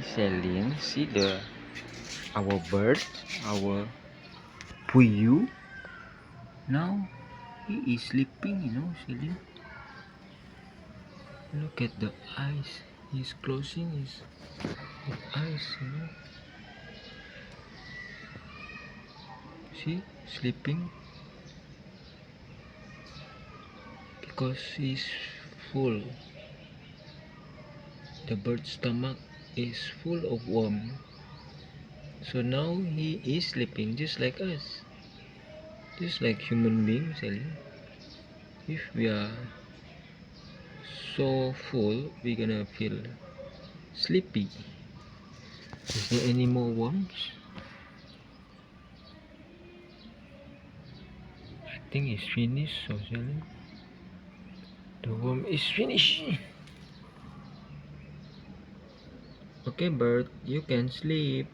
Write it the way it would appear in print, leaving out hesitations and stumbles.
Hi Celine, see our bird, our PUYUH. Now he is sleeping, Celine. Look at the eyes. He's closing his eyes. See, sleeping because he's full. The bird's stomach is full of worm. So now he is sleeping just like us. Just like human beings, Celine. If we are so full, we're gonna feel sleepy. Is there any more worms? I think it's finished, so Celine. The worm is finished. Okay, bird, you can sleep.